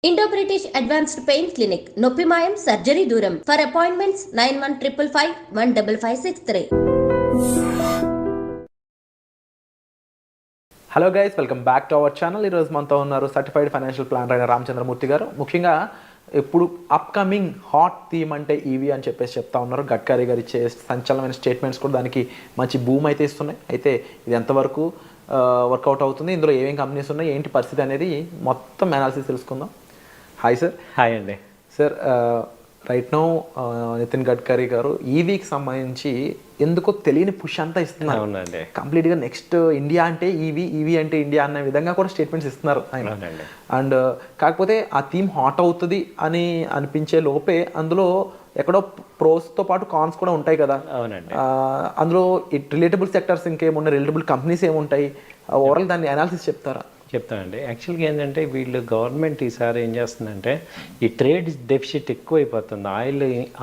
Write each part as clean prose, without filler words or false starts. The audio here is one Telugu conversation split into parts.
Indo British advanced pain clinic నొప్పి మాయం సర్జరీ దూరం for appointments 9155515563. Hello guys, welcome back to our channel. ఈరోజు మనతో ఉన్నారు సర్టిఫైడ్ ఫైనాన్షియల్ ప్లానర్ అయిన రామచంద్రమూర్తి గారు. ముఖ్యంగా ఇప్పుడు అప్కమింగ్ హాట్ థీమ్ అంటే ఈవీ అని చెప్పేసి చెప్తా ఉన్నారు. గడ్కరీ గారు ఇచ్చే సంచలనమైన స్టేట్మెంట్స్ కూడా దానికి మంచి బూమ్ అయితే ఇస్తున్నాయి. అయితే ఇది ఎంతవరకు వర్కౌట్ అవుతుంది, ఇందులో ఏమేమి కంపెనీస్ ఉన్నాయి, ఏంటి పరిస్థితి అనేది మొత్తం అనాలిసిస్ తెలుసుకుందాం. Hi sir. హాయ్ అండి. Sir, right now Nitin Gadkari గారు ఈవీకి సంబంధించి ఎందుకో తెలియని పుష్ అంతా ఇస్తున్నారు. అవునండి. కంప్లీట్గా నెక్స్ట్ ఇండియా అంటే ఈవీ అంటే ఇండియా అనే విధంగా కూడా స్టేట్మెంట్స్ ఇస్తున్నారు ఆయన. అండ్ కాకపోతే ఆ థీమ్ హాట్ అవుతుంది అని అనిపించే లోపే అందులో ఎక్కడో ప్రోస్తో పాటు కాన్స్ కూడా ఉంటాయి కదా. అవునండి. అందులో రిలేటబుల్ సెక్టర్స్ ఇంకేమున్నాయి, రిలేటబుల్ కంపెనీస్ ఏముంటాయి, ఓవరాల్ దాన్ని అనాలిసిస్ చెప్తారా? చెప్తానండి. యాక్చువల్గా ఏంటంటే వీళ్ళు గవర్నమెంట్ ఈసారి ఏం చేస్తుందంటే ఈ ట్రేడ్ డెఫిసిట్ ఎక్కువైపోతుంది.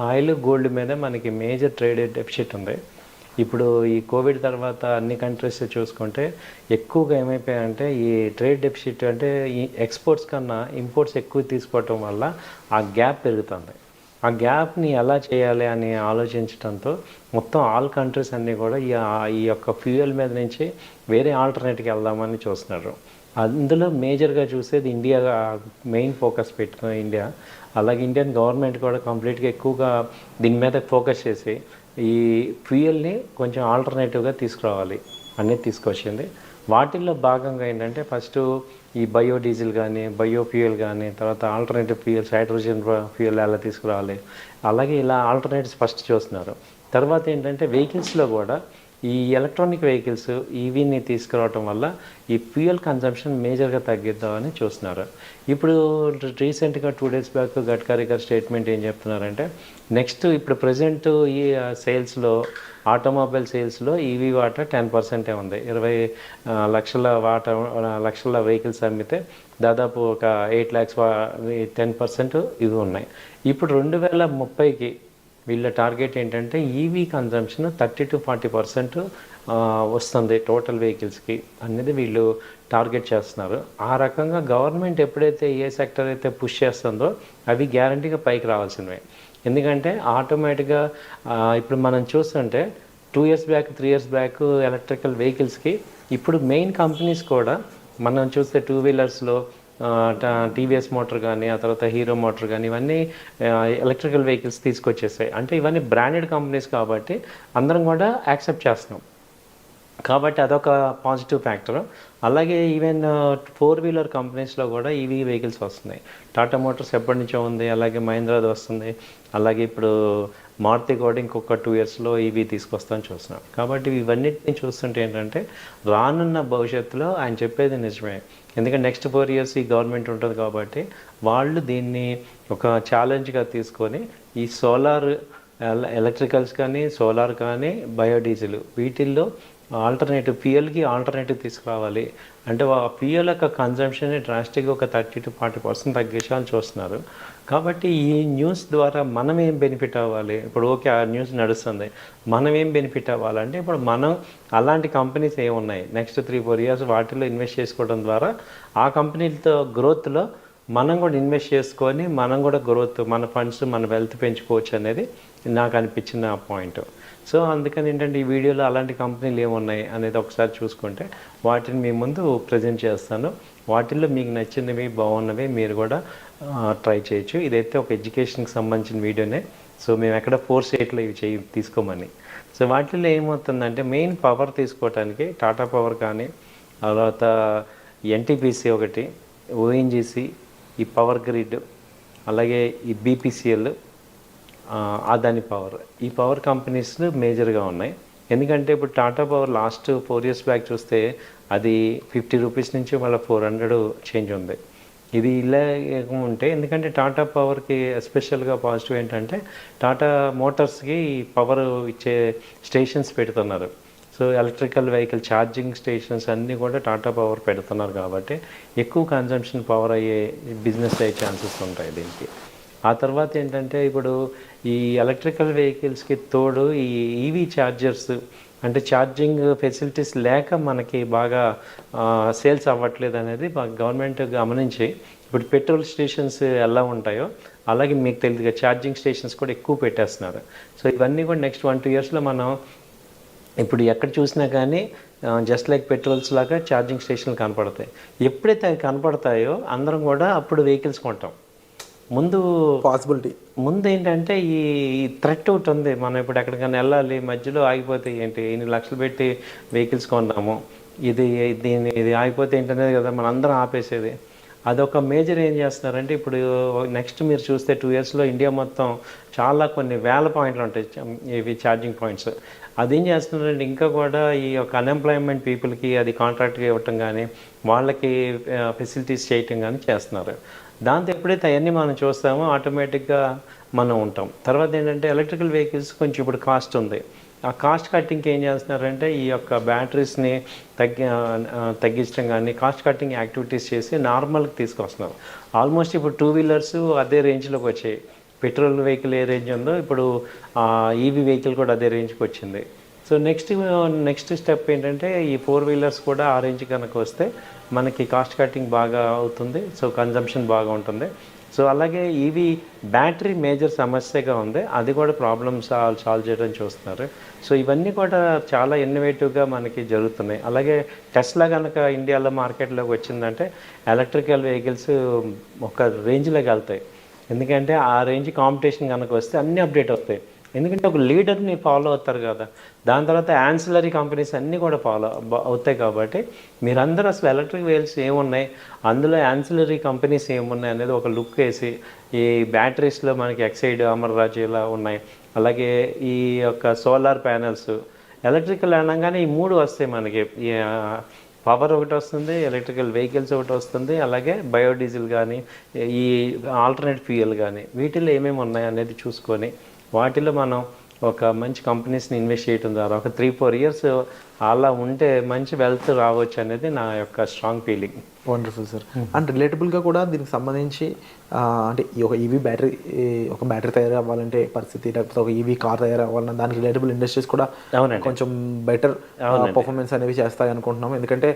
ఆయిల్ గోల్డ్ మీద మనకి మేజర్ ట్రేడ్ డెఫిసిట్ ఉంది. ఇప్పుడు ఈ కోవిడ్ తర్వాత అన్ని కంట్రీస్ చూసుకుంటే ఎక్కువగా ఏమైపోయాయంటే ఈ ట్రేడ్ డెఫిసిట్ అంటే ఈ ఎక్స్పోర్ట్స్ కన్నా ఇంపోర్ట్స్ ఎక్కువ తీసుకోవటం వల్ల ఆ గ్యాప్ పెరుగుతుంది. ఆ గ్యాప్ని ఎలా చేయాలి అని ఆలోచించడంతో మొత్తం ఆల్ కంట్రీస్ అన్నీ కూడా ఈ యొక్క ఫ్యూయల్ మీద నుంచి వేరే ఆల్టర్నేట్కి వెళ్దామని చూస్తున్నారు. అందులో మేజర్గా చూసేది ఇండియా మెయిన్ ఫోకస్ పెట్టుకుని ఇండియా. అలాగే ఇండియన్ గవర్నమెంట్ కూడా కంప్లీట్గా ఎక్కువగా దీని మీద ఫోకస్ చేసి ఈ ఫ్యూయల్ని కొంచెం ఆల్టర్నేటివ్గా తీసుకురావాలి అనేది తీసుకొచ్చింది. వాటిల్లో భాగంగా ఏంటంటే ఫస్ట్ ఈ బయోడీజిల్ కానీ బయోఫ్యూయల్ కానీ తర్వాత ఆల్టర్నేటివ్ ఫ్యూయల్స్ హైడ్రోజన్ ఫ్యూయల్ ఎలా తీసుకురావాలి, అలాగే ఇలా ఆల్టర్నేటివ్స్ ఫస్ట్ చూస్తున్నారు. తర్వాత ఏంటంటే వెహికల్స్లో కూడా ఈ ఎలక్ట్రానిక్ వెహికల్స్ ఈవీని తీసుకురావటం వల్ల ఈ ఫ్యూయల్ కన్జంప్షన్ మేజర్గా తగ్గిద్దామని చూస్తున్నారు. ఇప్పుడు రీసెంట్గా 2 days బ్యాక్ గడ్కరీ గారు స్టేట్మెంట్ ఏం చెప్తున్నారంటే నెక్స్ట్ ఇప్పుడు ప్రజెంట్ ఈ సేల్స్లో ఆటోమొబైల్ సేల్స్లో ఈవీ వాటా 10% ఉంది. 20 లక్షల వెహికల్స్ అమ్మితే దాదాపు ఒక 8 lakhs 10% ఇవి ఉన్నాయి. ఇప్పుడు 2030కి వీళ్ళ టార్గెట్ ఏంటంటే ఈవీ కన్జంప్షన్ 30 to 40% వస్తుంది టోటల్ వెహికల్స్కి అనేది వీళ్ళు టార్గెట్ చేస్తున్నారు. ఆ రకంగా గవర్నమెంట్ ఎప్పుడైతే ఏ సెక్టర్ అయితే పుష్ చేస్తుందో అవి గ్యారంటీగా పైకి రావాల్సినవే. ఎందుకంటే ఆటోమేటిక్గా ఇప్పుడు మనం చూస్తుంటే 2 years back 3 years back electrical వెహికల్స్కి ఇప్పుడు మెయిన్ కంపెనీస్ కూడా మనం చూస్తే 2 wheelersలో టీవీఎస్ మోటార్ కానీ ఆ తర్వాత హీరో మోటార్ కానీ ఇవన్నీ ఎలక్ట్రికల్ వెహికల్స్ తీసుకొచ్చేసాయి. అంటే ఇవన్నీ బ్రాండెడ్ కంపెనీస్ కాబట్టి అందరం కూడా యాక్సెప్ట్ చేస్తున్నాం. కాబట్టి అదొక పాజిటివ్ ఫ్యాక్టర్. అలాగే ఈవెన్ 4-wheeler కంపెనీస్లో కూడా ఈవీ వెహికల్స్ వస్తున్నాయి. టాటా మోటార్స్ ఎప్పటి నుంచో ఉంది, అలాగే మహీంద్రాది వస్తుంది, అలాగే ఇప్పుడు మారుతి కూడా ఇంకొక 2 yearsలో ఈవీ తీసుకొస్తామని చూస్తున్నాం. కాబట్టి ఇవన్నిటిని చూస్తుంటే ఏంటంటే రానున్న భవిష్యత్తులో ఆయన చెప్పేది నిజమే. ఎందుకంటే నెక్స్ట్ 4 years ఈ గవర్నమెంట్ ఉంటుంది కాబట్టి వాళ్ళు దీన్ని ఒక ఛాలెంజ్గా తీసుకొని ఈ సోలార్ ఎలక్ట్రికల్స్ కానీ సోలార్ కానీ బయోడీజిల్ వీటిల్లో ఆల్టర్నేటివ్ ఫ్యూయల్కి ఆల్టర్నేటివ్ తీసుకురావాలి. అంటే ఆ ఫ్యూయల్ యొక్క కన్జంప్షన్ని డ్రాస్టిక్గా ఒక 30 to 40% తగ్గించాలని చూస్తున్నారు. కాబట్టి ఈ న్యూస్ ద్వారా మనం ఏం బెనిఫిట్ అవ్వాలి? ఇప్పుడు ఓకే, ఆ న్యూస్ నడుస్తుంది, మనం ఏం బెనిఫిట్ అవ్వాలంటే ఇప్పుడు మనం అలాంటి కంపెనీస్ ఏమున్నాయి నెక్స్ట్ 3-4 years వాటిలో ఇన్వెస్ట్ చేసుకోవడం ద్వారా ఆ కంపెనీలతో గ్రోత్లో మనం కూడా ఇన్వెస్ట్ చేసుకొని మనం కూడా గ్రోత్ మన ఫండ్స్ మన వెల్త్ పెంచుకోవచ్చు అనేది నాకు అనిపించిన పాయింట్. సో అందుకని ఏంటంటే ఈ వీడియోలో అలాంటి కంపెనీలు ఏమున్నాయి అనేది ఒకసారి చూసుకుంటే వాటిని మీ ముందు ప్రజెంట్ చేస్తాను. వాటిల్లో మీకు నచ్చినవి బాగున్నవి మీరు కూడా ట్రై చేయొచ్చు. ఇదైతే ఒక ఎడ్యుకేషన్కి సంబంధించిన వీడియోనే. సో మేము ఎక్కడ ఫోర్స్ చేయట్లేదు ఇవి తీసుకోమని. సో వాటిల్లో ఏమవుతుందంటే మెయిన్ పవర్ తీసుకోవడానికి టాటా పవర్ కానీ తర్వాత ఎన్టీపీసీ ఒకటి, ఓఎన్జీసీ, ఈ పవర్ గ్రిడ్, అలాగే ఈ బీపీసీఎల్, అదాని పవర్, ఈ పవర్ కంపెనీస్ మేజర్గా ఉన్నాయి. ఎందుకంటే ఇప్పుడు Tata power last 4 years back చూస్తే అది 50 rupees నుంచి మళ్ళీ 400 చేంజ్ ఉంది. ఇది ఇలా ఉంటే ఎందుకంటే టాటా పవర్కి ఎస్పెషల్గా పాజిటివ్ ఏంటంటే టాటా మోటార్స్కి పవర్ ఇచ్చే స్టేషన్స్ పెడుతున్నారు. So electrical vehicle charging stations అన్నీ కూడా టాటా పవర్ పెడుతున్నారు కాబట్టి ఎక్కువ కన్జంప్షన్ పవర్ అయ్యే బిజినెస్ అయ్యే ఛాన్సెస్ ఉంటాయి దీనికి. ఆ తర్వాత ఏంటంటే ఇప్పుడు ఈ ఎలక్ట్రికల్ వెహికల్స్కి తోడు ఈ ఈవీ ఛార్జర్స్ అంటే ఛార్జింగ్ ఫెసిలిటీస్ లేక మనకి బాగా సేల్స్ అవ్వట్లేదు అనేది గవర్నమెంట్ గమనించి ఇప్పుడు పెట్రోల్ స్టేషన్స్ ఎలా ఉంటాయో అలాగే మీకు తెలియదుగా ఛార్జింగ్ స్టేషన్స్ కూడా ఎక్కువ పెట్టేస్తున్నారు. సో ఇవన్నీ కూడా నెక్స్ట్ 1-2 ఇయర్స్లో మనం ఇప్పుడు ఎక్కడ చూసినా కానీ జస్ట్ లైక్ పెట్రోల్స్ లాగా ఛార్జింగ్ స్టేషన్లు కనపడతాయి. ఎప్పుడైతే అవి కనపడతాయో అందరం కూడా అప్పుడు వెహికల్స్ కొంటాం. ముందు ఏంటంటే ఈ థ్రెట్ ఒకటి ఉంది, మనం ఇప్పుడు ఎక్కడికైనా వెళ్ళాలి మధ్యలో ఆగిపోతే ఏంటి, ఇన్ని లక్షలు పెట్టి వెహికల్స్ కొన్నాము, ఇది ఆగిపోతే ఏంటనేది కదా మన అందరం ఆపేసేది. అదొక మేజర్ ఏం చేస్తున్నారంటే ఇప్పుడు నెక్స్ట్ మీరు చూస్తే 2 ఇయర్స్లో ఇండియా మొత్తం చాలా కొన్ని వేల పాయింట్లు ఉంటాయి ఇవి ఛార్జింగ్ పాయింట్స్. అదేం చేస్తున్నారంటే ఇంకా కూడా ఈ యొక్క అన్ఎంప్లాయ్మెంట్ పీపుల్కి అది కాంట్రాక్ట్గా ఇవ్వటం కానీ వాళ్ళకి ఫెసిలిటీస్ చేయటం కానీ చేస్తున్నారు. దాంతో ఎప్పుడైతే అవన్నీ మనం చూస్తామో ఆటోమేటిక్గా మనం ఉంటాం. తర్వాత ఏంటంటే ఎలక్ట్రికల్ వెహికల్స్ కొంచెం ఇప్పుడు కాస్ట్ ఉంది. ఆ కాస్ట్ కట్టింగ్కి ఏం చేస్తున్నారంటే ఈ యొక్క బ్యాటరీస్ని తగ్గించడం కానీ కాస్ట్ కట్టింగ్ యాక్టివిటీస్ చేసి నార్మల్కి తీసుకొస్తున్నారు. ఆల్మోస్ట్ ఇప్పుడు 2 వీలర్స్ అదే రేంజ్లోకి వచ్చాయి. పెట్రోల్ వెహికల్ ఏ రేంజ్ ఉందో ఇప్పుడు ఈవీ వెహికల్ కూడా అదే రేంజ్కి వచ్చింది. సో నెక్స్ట్ స్టెప్ ఏంటంటే ఈ 4 వీలర్స్ కూడా ఆ రేంజ్ కనుక వస్తే మనకి కాస్ట్ కటింగ్ బాగా అవుతుంది. సో కన్జంప్షన్ బాగా ఉంటుంది. సో అలాగే ఈవీ బ్యాటరీ మేజర్ సమస్యగా ఉంది, అది కూడా ప్రాబ్లమ్స్ సాల్వ్ చేయడం చూస్తున్నారు. సో ఇవన్నీ కూడా చాలా ఇన్నోవేటివ్గా మనకి జరుగుతున్నాయి. అలాగే టెస్లా కనుక ఇండియాలో మార్కెట్లోకి వచ్చిందంటే ఎలక్ట్రికల్ వెహికల్స్ ఒక రేంజ్లోకి వెళ్తాయి. ఎందుకంటే ఆ రేంజ్ కాంపిటీషన్ కనుక వస్తే అన్నీ అప్డేట్ అవుతాయి. ఎందుకంటే ఒక లీడర్ని ఫాలో అవుతారు కదా, దాని తర్వాత యాన్సిలరీ కంపెనీస్ అన్నీ కూడా ఫాలో అవుతాయి. కాబట్టి మీరందరూ అసలు ఎలక్ట్రిక్ వెహికల్స్ ఏమున్నాయి, అందులో యాన్సిలరీ కంపెనీస్ ఏమున్నాయి అనేది ఒక లుక్ వేసి, ఈ బ్యాటరీస్లో మనకి ఎక్సైడ్, అమర్ రాజ్ ఇలా ఉన్నాయి. అలాగే ఈ యొక్క సోలార్ ప్యానెల్స్, ఎలక్ట్రికల్ అనగానే ఈ 3 వస్తాయి మనకి. పవర్ ఒకటి వస్తుంది, ఎలక్ట్రికల్ వెహికల్స్ ఒకటి వస్తుంది, అలాగే బయోడీజిల్ కానీ ఈ ఆల్టర్నేట్ ఫ్యూయల్ కానీ వీటిల్లో ఏమేమి ఉన్నాయి అనేది చూసుకొని వాటిలో మనం ఒక మంచి కంపెనీస్ని ఇన్వెస్ట్ చేయడం ద్వారా ఒక 3-4 ఇయర్స్ అలా ఉంటే మంచి వెల్త్ రావచ్చు అనేది నా యొక్క strong feeling. Wonderful sir. And రిలేటబుల్గా కూడా దీనికి సంబంధించి అంటే ఈ ఒక ఈవీ బ్యాటరీ, ఒక బ్యాటరీ తయారు అవ్వాలంటే పరిస్థితి, లేకపోతే ఒక ఈవీ కార్ తయారు అవ్వాలన్నా దానికి రిలేటబుల్ ఇండస్ట్రీస్ కూడా కొంచెం బెటర్ పర్ఫార్మెన్స్ అనేవి చేస్తాయి అనుకుంటున్నాం. ఎందుకంటే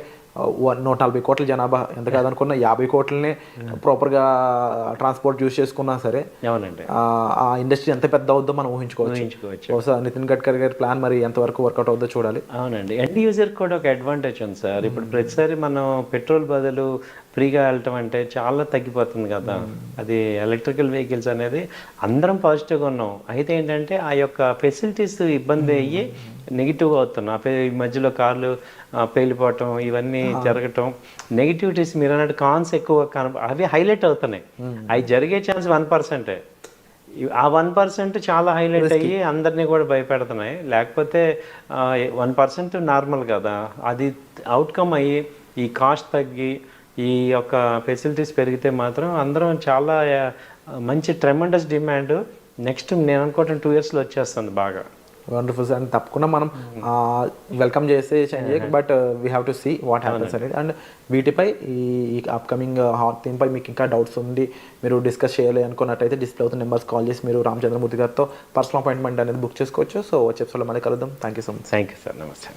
140 కోట్ల జనాభా ఎంత కాదనుకున్నా 50 కోట్లనే ప్రాపర్గా ట్రాన్స్పోర్ట్ యూజ్ చేసుకున్నా సరే ఆ ఇండస్ట్రీ ఎంత పెద్ద అవుద్దో మనం ఊహించుకోవచ్చు. బహుశా నితిన్ గడ్కరీ గారి ప్లాన్ మరి ఎంతవరకు వర్కౌట్ అవుద్దో చూడాలి. అవునండి, ఎండ్ యూజర్కి కూడా ఒక అడ్వాంటేజ్ ఉంది సార్. ఇప్పుడు ప్రతిసారి మనం పెట్రోల్ బదులు ఫ్రీగా వెళ్ళటం అంటే చాలా తగ్గిపోతుంది కదా. అది ఎలక్ట్రికల్ వెహికల్స్ అనేది అందరం పాజిటివ్గా ఉన్నాం. అయితే ఏంటంటే ఆ యొక్క ఫెసిలిటీస్ ఇబ్బంది అయ్యి నెగిటివ్గా అవుతున్నాం. ఈ మధ్యలో కార్లు పేలిపోవటం ఇవన్నీ జరగటం, నెగిటివిటీస్ మీరు అన్నట్టు కాన్స్ ఎక్కువ అవి హైలైట్ అవుతున్నాయి. అవి జరిగే ఛాన్స్ 1%. ఆ 1% చాలా హైలైట్ అయ్యి అందరినీ కూడా భయపెడుతున్నాయి. లేకపోతే 1% నార్మల్ కదా, అది అవుట్కమ్ అయ్యి ఈ కాస్ట్ తగ్గి ఈ యొక్క ఫెసిలిటీస్ పెరిగితే మాత్రం అందరం చాలా మంచి ట్రెమెండస్ డిమాండ్ నెక్స్ట్ నేను అనుకోవటం 2 ఇయర్స్లో వచ్చేస్తుంది బాగా. Wonderful sir. అండ్ తప్పకుండా మనం వెల్కమ్ చేసే change, but we have to see what happens అనేది. అండ్ వీటిపై ఈ అప్కమింగ్ హాట్ థీమ్పై మీకు ఇంకా డౌట్స్ ఉండి మీరు డిస్కస్ చేయాలి అనుకున్నట్టయితే డిస్ప్లే అవుతున్న నెంబర్స్ కాల్ చేసి మీరు రామచంద్రమూర్తి గారితో పర్సనల్ అపాయింట్మెంట్ అనేది బుక్ చేసుకోవచ్చు. సో వచ్చే ఎపిసోడ్లో మళ్ళీ కలుద్దాం. Thank you so much. Thank you sir. నమస్తే.